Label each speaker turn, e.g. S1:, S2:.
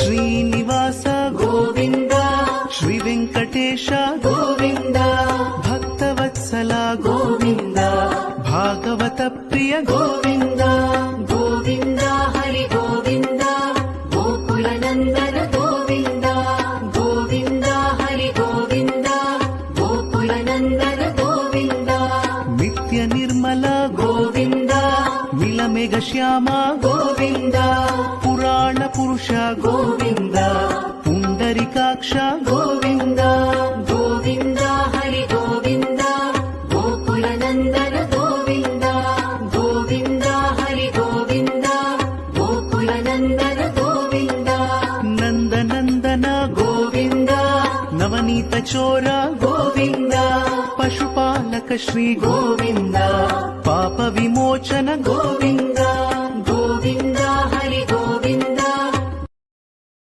S1: ಶ್ರೀನಿವಾಸ
S2: ಗೋವಿಂದ
S1: ಶ್ರೀ ವೆಂಕಟೇಶ
S2: ಗೋವಿಂದ
S1: ಭಕ್ತವತ್ಸಲ
S2: ಗೋವಿಂದ
S1: ಭಾಗವತ ಪ್ರಿಯ
S2: ಗೋವಿಂದ ಗೋವಿಂದ ಹರಿ ಗೋವಿಂದ ಗೋಕುಲ ನಂದನ ಗೋವಿಂದ ಗೋವಿಂದ ಹರಿ ಗೋವಿಂದ ಗೋಕುಲ ನಂದನ ಗೋವಿಂದ
S1: ನಿತ್ಯ ನಿರ್ಮಲ
S2: ಗೋವಿಂದ
S1: ನೀಲಮೇಘ ಶ್ಯಾಮ
S2: ಗೋವಿಂದ
S1: ಪುರಾಣ ಪುರುಷ
S2: ಗೋವಿಂದ
S1: ಪುಂಡರಿಕಾಕ್ಷ
S2: ಗೋವಿಂದ ಗೋವಿಂದ ಹರಿ ಗೋವಿಂದ ಗೋಕುಲ ನಂದನ ಗೋವಿಂದ ಗೋವಿಂದ ಹರಿ ಗೋವಿಂದ ಗೋಕುಲ ನಂದನ ಗೋವಿಂದ
S1: ನಂದನಂದನ
S2: ಗೋವಿಂದ
S1: ನವನೀತ ಚೋರ
S2: ಗೋವಿಂದ
S1: ಪಶುಪಾಲಕ ಶ್ರೀ
S2: ಗೋವಿಂದ
S1: ಪಾಪ ವಿಮೋಚನ
S2: ಗೋವಿಂದ